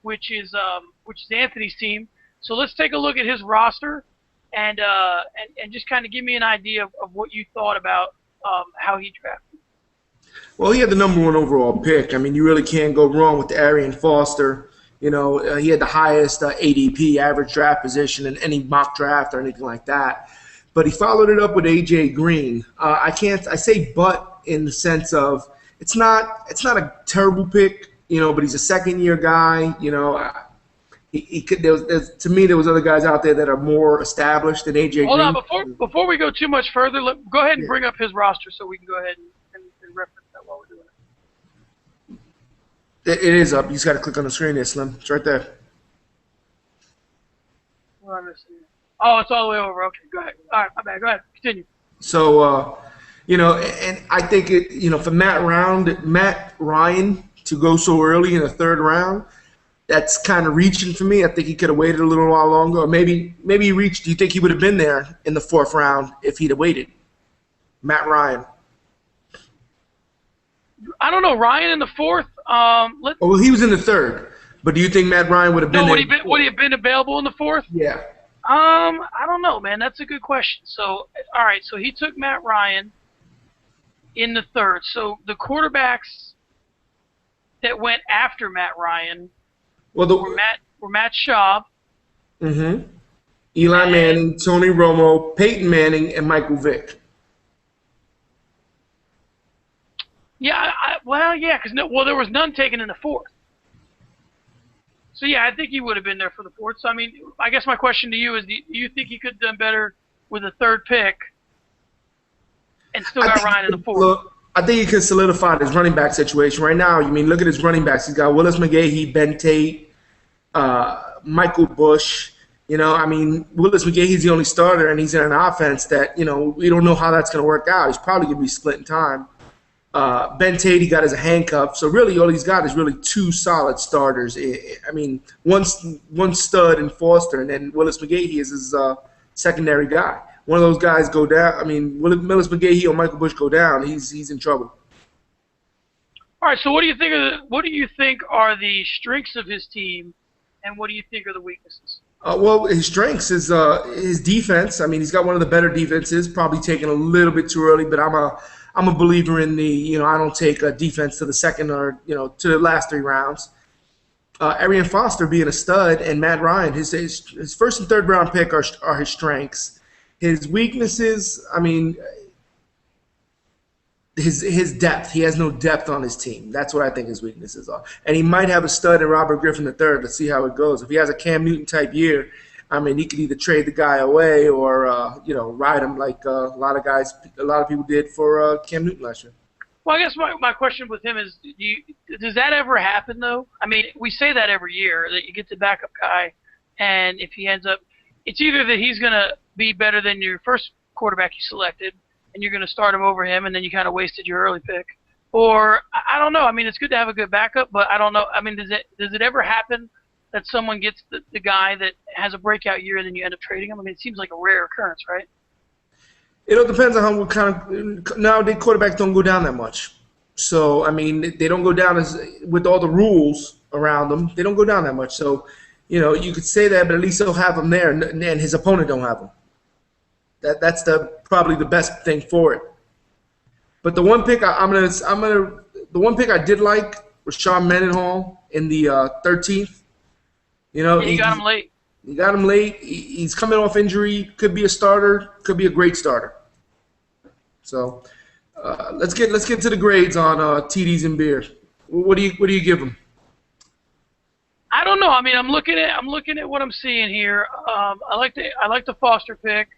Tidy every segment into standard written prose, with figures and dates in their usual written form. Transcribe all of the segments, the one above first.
which is Anthony's team. So let's take a look at his roster, and just kind of give me an idea of what you thought about how he drafted. Well, he had the #1 overall pick. I mean, you really can't go wrong with Arian Foster. You know, he had the highest ADP, average draft position, in any mock draft or anything like that. But he followed it up with AJ Green. I say but in the sense of it's not a terrible pick, you know, but he's a second-year guy. You know, he could. To me, there was other guys out there that are more established than AJ Hold on, Green. before we go too much further, go ahead and Yeah. bring up his roster so we can go ahead and reference that while we're doing It is up. You just got to click on the screen there, Slim. It's right there. it. What am I missing? Oh, it's all the way over. Okay, go ahead. All right, my bad. Go ahead. Continue. So, you know, and I think you know, for Matt Ryan to go so early in the third round, that's kind of reaching for me. I think he could have waited a little while longer, or maybe he reached. Do you think he would have been there in the fourth round if he'd have waited? Matt Ryan. I don't know. Ryan in the fourth. Oh, well, he was in the third, but do you think Matt Ryan would have been No, there? would he have been available in the fourth? Yeah. I don't know, man. That's a good question. So, all right. So he took Matt Ryan in the third. So the quarterbacks that went after Matt Ryan Well, were Matt Schaub. Mm-hmm. Eli Manning, Tony Romo, Peyton Manning, and Michael Vick. Yeah, because there was none taken in the fourth. So yeah, I think he would have been there for the fourth. So I mean, I guess my question to you is: do you think he could have done better with a third pick and still got Ryan in the fourth? Look, I think he could solidify his running back situation right now. You mean look at his running backs. He's got Willis McGahee, Ben Tate, Michael Bush. You know, I mean, Willis McGahee's the only starter, and he's in an offense that, you know, we don't know how that's going to work out. He's probably going to be splitting time. Ben Tate, he got as a handcuff. So really, all he's got is really two solid starters. I mean, one stud in Foster, and then Willis McGahee is his secondary guy. One of those guys go down. I mean, Willis McGahee or Michael Bush go down, he's in trouble. All right. So what do you think are the strengths of his team, and what do you think are the weaknesses? Well, his strengths is his defense. I mean, he's got one of the better defenses. Probably taken a little bit too early, but I'm a believer in the, you know, I don't take a defense to the second or, you know, to the last three rounds. Arian Foster being a stud, and Matt Ryan, his first and third round pick are his strengths. His weaknesses, I mean, his depth. He has no depth on his team. That's what I think his weaknesses are. And he might have a stud in Robert Griffin III. Let's see how it goes. If he has a Cam Newton type year, I mean, he could either trade the guy away or, you know, ride him like a lot of people did for Cam Newton last year. Well, I guess my question with him is, does that ever happen, though? I mean, we say that every year, that you get the backup guy, and if he ends up, it's either that he's going to be better than your first quarterback you selected, and you're going to start him over him, and then you kind of wasted your early pick. Or, I don't know. I mean, it's good to have a good backup, but I don't know. I mean, does it ever happen that someone gets the guy that has a breakout year and then you end up trading him? I mean, it seems like a rare occurrence, right? It all depends on what kind of – nowadays quarterbacks don't go down that much. So, I mean, they don't go down with all the rules around them. They don't go down that much. So, you know, you could say that, but at least he'll have him there, and his opponent don't have him. That's probably the best thing for it. But the one pick the one pick I did like was Sean Mendenhall in the 13th. You know, And you got him late. You got him late. He's coming off injury. Could be a starter. Could be a great starter. So let's get to the grades on TDs and beer. What do you give him? I don't know. I mean, I'm looking at what I'm seeing here. I like the Foster pick.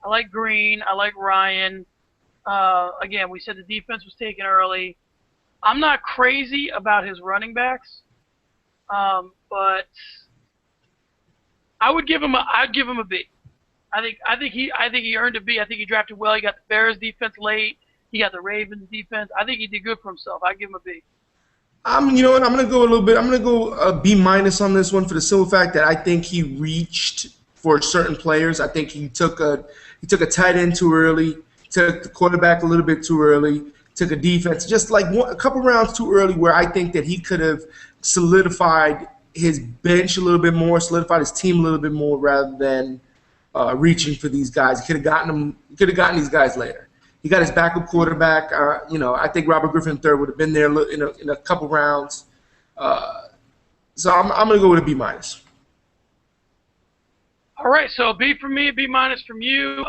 I like Green. I like Ryan. Again, we said the defense was taken early. I'm not crazy about his running backs, but I'd give him a B. I think he earned a B. I think he drafted well. He got the Bears defense late. He got the Ravens defense. I think he did good for himself. I'd give him a B. You know what? I'm gonna go a little bit. I'm gonna go a B- on this one for the simple fact that I think he reached for certain players. I think he took a tight end too early, took the quarterback a little bit too early, took a defense just like a couple rounds too early, where I think that he could have solidified his bench a little bit more, solidified his team a little bit more, rather than reaching for these guys. He could have gotten them. He could have gotten these guys later. He got his backup quarterback. I think Robert Griffin III would have been there in a couple rounds. So I'm going to go with a B minus. All right, so B from me, B minus from you.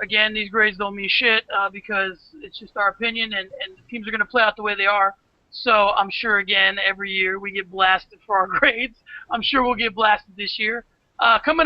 Again, these grades don't mean shit because it's just our opinion, and the teams are going to play out the way they are. So I'm sure, again, every year we get blasted for our grades. I'm sure we'll get blasted this year. Coming